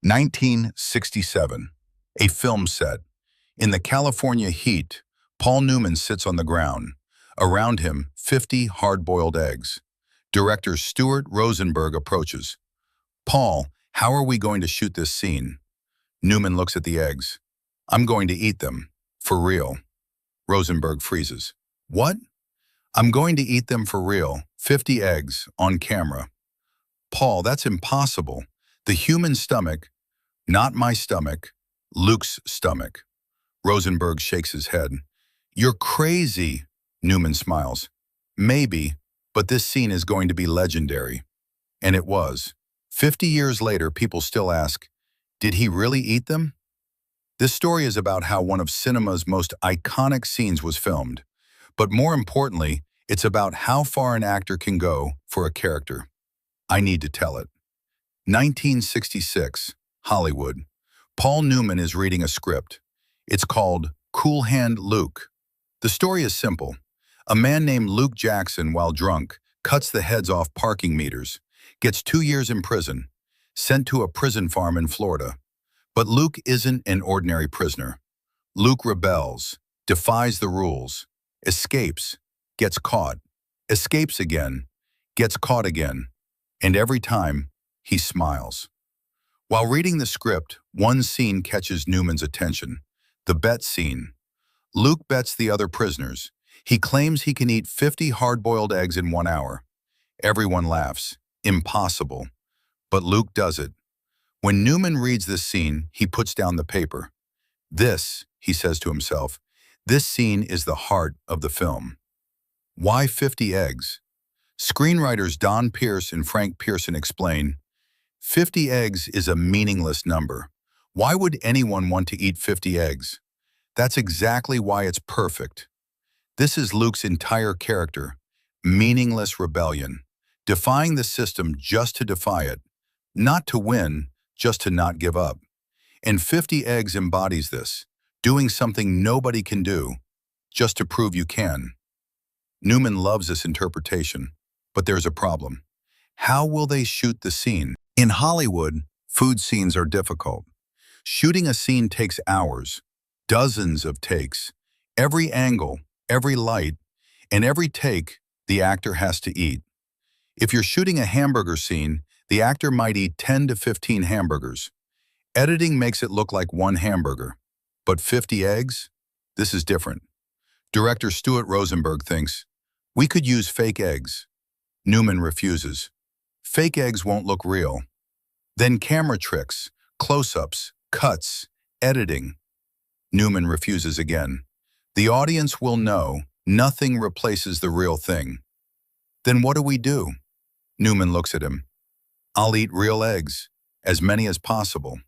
1967. A film set. In the California heat, Paul Newman sits on the ground. Around him, 50 hard-boiled eggs. Director Stuart Rosenberg approaches. "Paul, how are we going to shoot this scene?" Newman looks at the eggs. "I'm going to eat them. For real." Rosenberg freezes. "What?" "I'm going to eat them for real. 50 eggs, on camera." "Paul, that's impossible. The human stomach—" "Not my stomach. Luke's stomach." Rosenberg shakes his head. "You're crazy." Newman smiles. "Maybe, but this scene is going to be legendary." And it was. 50 years later, people still ask, did he really eat them? This story is about how one of cinema's most iconic scenes was filmed. But more importantly, it's about how far an actor can go for a character. I need to tell it. 1966, Hollywood. Paul Newman is reading a script. It's called Cool Hand Luke. The story is simple. A man named Luke Jackson, while drunk, cuts the heads off parking meters, gets 2 years in prison, sent to a prison farm in Florida. But Luke isn't an ordinary prisoner. Luke rebels, defies the rules, escapes, gets caught, escapes again, gets caught again, and every time, he smiles. While reading the script, one scene catches Newman's attention, the bet scene. Luke bets the other prisoners. He claims he can eat 50 hard-boiled eggs in 1 hour. Everyone laughs. Impossible. But Luke does it. When Newman reads this scene, he puts down the paper. "This," he says to himself, "this scene is the heart of the film." Why 50 eggs? Screenwriters Don Pierce and Frank Pearson explain, 50 eggs is a meaningless number. Why would anyone want to eat 50 eggs? That's exactly why it's perfect. This is Luke's entire character, meaningless rebellion, defying the system just to defy it, not to win, just to not give up. And 50 eggs embodies this, doing something nobody can do, just to prove you can. Newman loves this interpretation, but there's a problem. How will they shoot the scene? In Hollywood, food scenes are difficult. Shooting a scene takes hours, dozens of takes, every angle, every light, and every take, the actor has to eat. If you're shooting a hamburger scene, the actor might eat 10 to 15 hamburgers. Editing makes it look like one hamburger. But 50 eggs? This is different. Director Stuart Rosenberg thinks, we could use fake eggs. Newman refuses. Fake eggs won't look real. Then camera tricks, close-ups, cuts, editing. Newman refuses again. The audience will know nothing replaces the real thing. Then what do we do? Newman looks at him. I'll eat real eggs, as many as possible.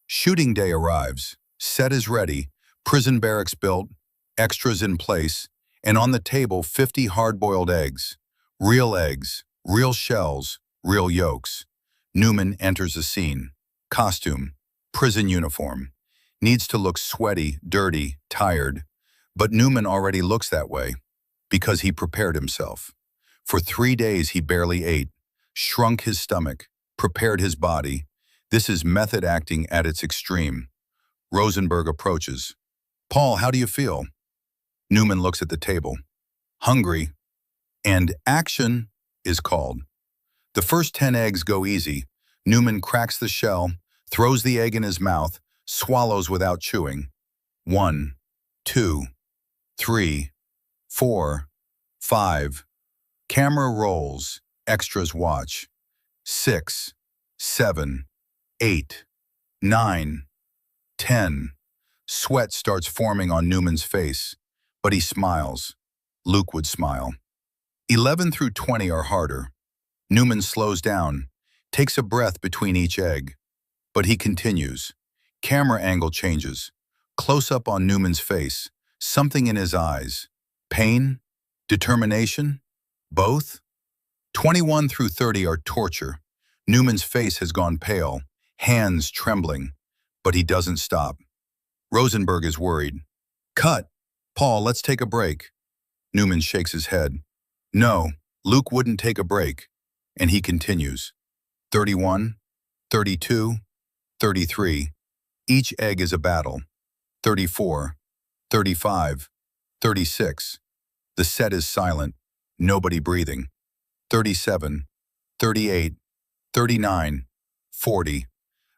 Shooting day arrives. Set is ready, prison barracks built, extras in place, and on the table 50 hard-boiled eggs. Real shells, real yolks. Newman enters the scene. Costume, prison uniform. Needs to look sweaty, dirty, tired. But Newman already looks that way, because he prepared himself. For 3 days he barely ate, shrunk his stomach, prepared his body. This is method acting at its extreme. Rosenberg approaches. Paul, how do you feel? Newman looks at the table. Hungry. And action is called. The first 10 eggs go easy. Newman cracks the shell, throws the egg in his mouth, swallows without chewing. 1, 2, 3, 4, 5. Camera rolls, extras watch. 6, 7, 8, 9, 10. Sweat starts forming on Newman's face, but he smiles. Luke would smile. 11 through 20 are harder. Newman slows down, takes a breath between each egg. But he continues. Camera angle changes. Close up on Newman's face, something in his eyes. Pain? Determination? Both? 21 through 30 are torture. Newman's face has gone pale, hands trembling, but he doesn't stop. Rosenberg is worried. Cut. Paul, let's take a break. Newman shakes his head. No, Luke wouldn't take a break. And he continues. 31, 32, 33. Each egg is a battle. 34. 35. 36. The set is silent, nobody breathing. 37. 38. 39. 40.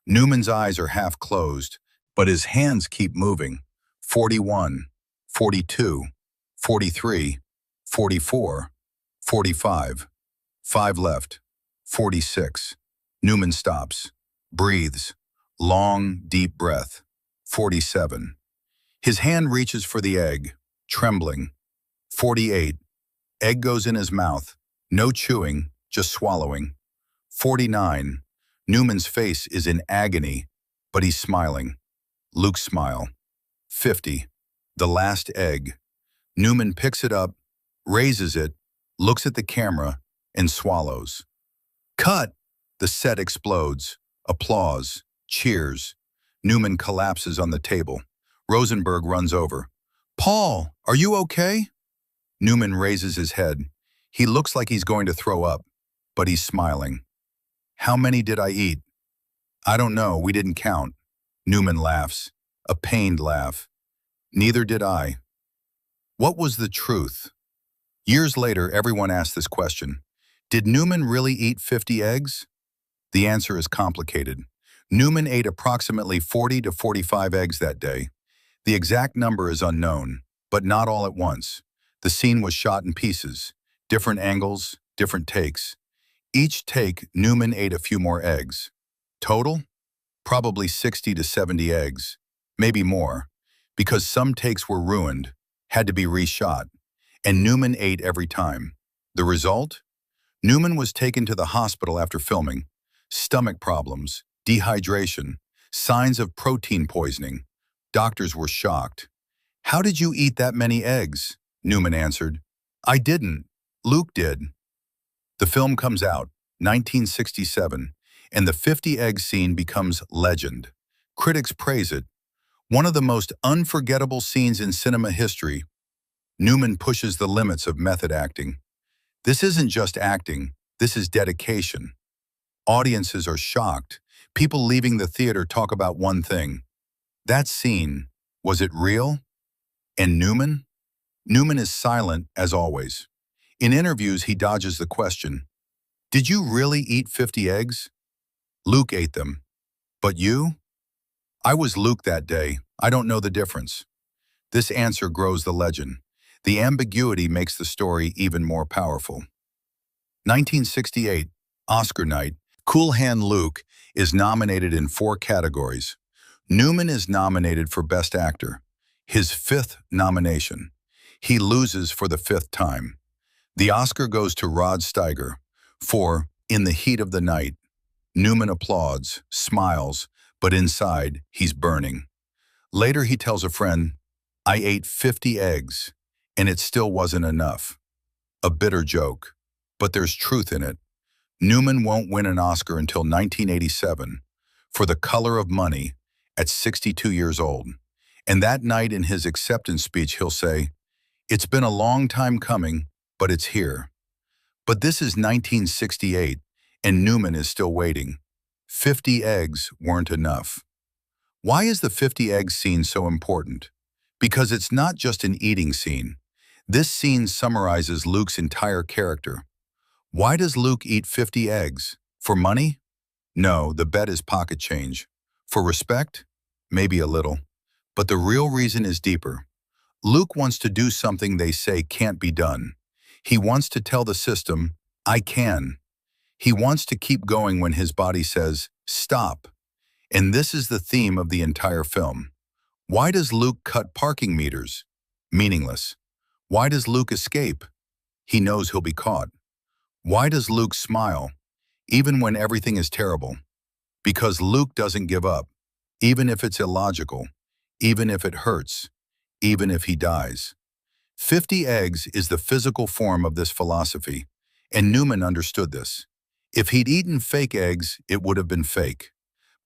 Newman's eyes are half closed, but his hands keep moving. 41. 42. 43. 44. 45. 5 left. 46. Newman stops, breathes. Long, deep breath. 47. His hand reaches for the egg, trembling. 48. Egg goes in his mouth. No chewing, just swallowing. 49. Newman's face is in agony, but he's smiling. Luke's smile. 50. The last egg. Newman picks it up, raises it, looks at the camera, and swallows. Cut! The set explodes. Applause. Cheers. Newman collapses on the table. Rosenberg runs over. "Paul, are you okay?" Newman raises his head. He looks like he's going to throw up, but he's smiling. "How many did I eat?" "I don't know, we didn't count." Newman laughs, a pained laugh. "Neither did I." What was the truth? Years later, everyone asked this question. Did Newman really eat 50 eggs? The answer is complicated. Newman ate approximately 40 to 45 eggs that day. The exact number is unknown, but not all at once. The scene was shot in pieces, different angles, different takes. Each take, Newman ate a few more eggs. Total? Probably 60 to 70 eggs, maybe more, because some takes were ruined, had to be reshot, and Newman ate every time. The result? Newman was taken to the hospital after filming. Stomach problems, dehydration, signs of protein poisoning. Doctors were shocked. "How did you eat that many eggs?" Newman answered. "I didn't. Luke did." The film comes out, 1967, and the 50-egg scene becomes legend. Critics praise it. One of the most unforgettable scenes in cinema history. Newman pushes the limits of method acting. This isn't just acting, this is dedication. Audiences are shocked. People leaving the theater talk about one thing. That scene, was it real? And Newman? Newman is silent, as always. In interviews, he dodges the question. Did you really eat 50 eggs? Luke ate them. But you? I was Luke that day. I don't know the difference. This answer grows the legend. The ambiguity makes the story even more powerful. 1968, Oscar night. Cool Hand Luke is nominated in 4 categories. Newman is nominated for Best Actor, his 5th nomination. He loses for the 5th time. The Oscar goes to Rod Steiger for In the Heat of the Night. Newman applauds, smiles, but inside, he's burning. Later, he tells a friend, "I ate 50 eggs, and it still wasn't enough." A bitter joke, but there's truth in it. Newman won't win an Oscar until 1987 for The Color of Money at 62 years old. And that night in his acceptance speech, he'll say, "It's been a long time coming, but it's here." But this is 1968, and Newman is still waiting. 50 eggs weren't enough. Why is the 50 eggs scene so important? Because it's not just an eating scene. This scene summarizes Luke's entire character. Why does Luke eat 50 eggs? For money? No, the bet is pocket change. For respect? Maybe a little. But the real reason is deeper. Luke wants to do something they say can't be done. He wants to tell the system, "I can." He wants to keep going when his body says, "Stop." And this is the theme of the entire film. Why does Luke cut parking meters? Meaningless. Why does Luke escape? He knows he'll be caught. Why does Luke smile, even when everything is terrible? Because Luke doesn't give up, even if it's illogical, even if it hurts, even if he dies. 50 eggs is the physical form of this philosophy, and Newman understood this. If he'd eaten fake eggs, it would have been fake.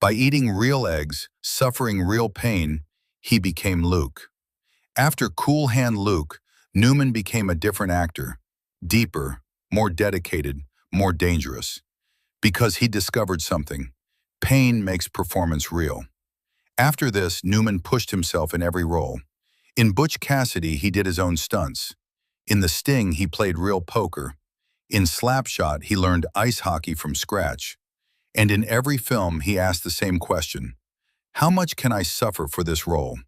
By eating real eggs, suffering real pain, he became Luke. After Cool Hand Luke, Newman became a different actor, deeper, more dedicated, more dangerous. Because he discovered something. Pain makes performance real. After this, Newman pushed himself in every role. In Butch Cassidy, he did his own stunts. In The Sting, he played real poker. In Slapshot, he learned ice hockey from scratch. And in every film, he asked the same question: how much can I suffer for this role?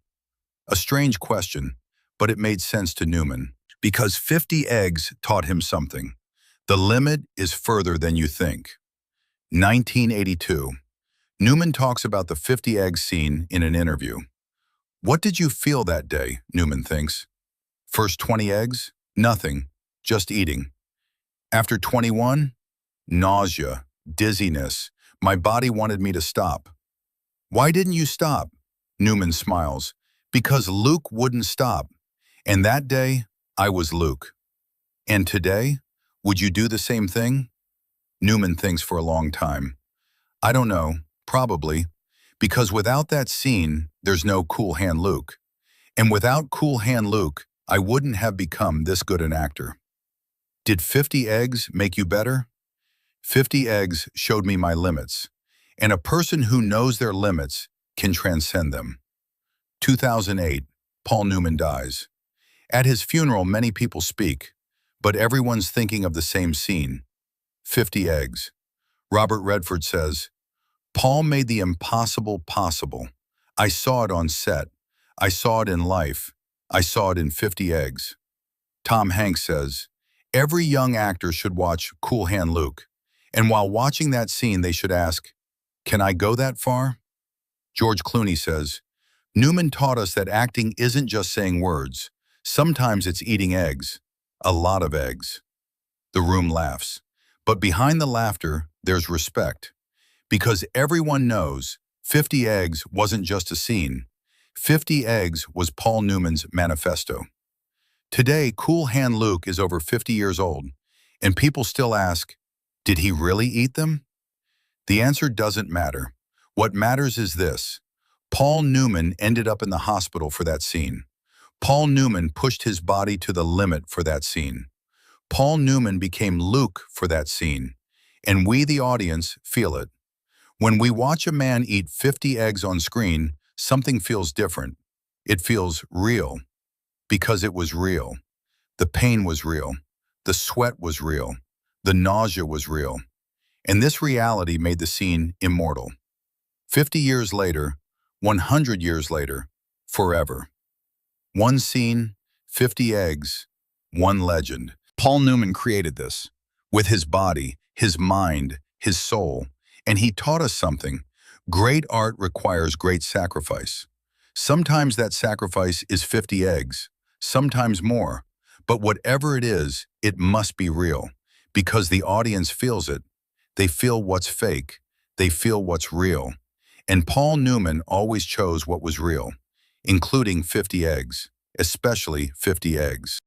A strange question, but it made sense to Newman, because 50 eggs taught him something. The limit is further than you think. 1982. Newman talks about the 50 eggs scene in an interview. What did you feel that day, Newman thinks? First 20 eggs? Nothing, just eating. After 21? Nausea, dizziness. My body wanted me to stop. Why didn't you stop? Newman smiles. Because Luke wouldn't stop. And that day, I was Luke. And today, would you do the same thing? Newman thinks for a long time. I don't know, probably. Because without that scene, there's no Cool Hand Luke. And without Cool Hand Luke, I wouldn't have become this good an actor. Did 50 eggs make you better? 50 eggs showed me my limits. And a person who knows their limits can transcend them. 2008, Paul Newman dies. At his funeral, many people speak, but everyone's thinking of the same scene. 50 eggs. Robert Redford says, Paul made the impossible possible. I saw it on set. I saw it in life. I saw it in 50 eggs. Tom Hanks says, every young actor should watch Cool Hand Luke. And while watching that scene, they should ask, can I go that far? George Clooney says, Newman taught us that acting isn't just saying words. Sometimes it's eating eggs. A lot of eggs. The room laughs. But behind the laughter, there's respect. Because everyone knows 50 eggs wasn't just a scene. 50 eggs was Paul Newman's manifesto. Today, Cool Hand Luke is over 50 years old, and people still ask, did he really eat them? The answer doesn't matter. What matters is this. Paul Newman ended up in the hospital for that scene. Paul Newman pushed his body to the limit for that scene. Paul Newman became Luke for that scene. And we, the audience, feel it. When we watch a man eat 50 eggs on screen, something feels different. It feels real. Because it was real. The pain was real. The sweat was real. The nausea was real. And this reality made the scene immortal. 50 years later, 100 years later, forever. One scene, 50 eggs, one legend. Paul Newman created this with his body, his mind, his soul, and he taught us something. Great art requires great sacrifice. Sometimes that sacrifice is 50 eggs, sometimes more, but whatever it is, it must be real because the audience feels it. They feel what's fake. They feel what's real. And Paul Newman always chose what was real, including 50 eggs, especially 50 eggs.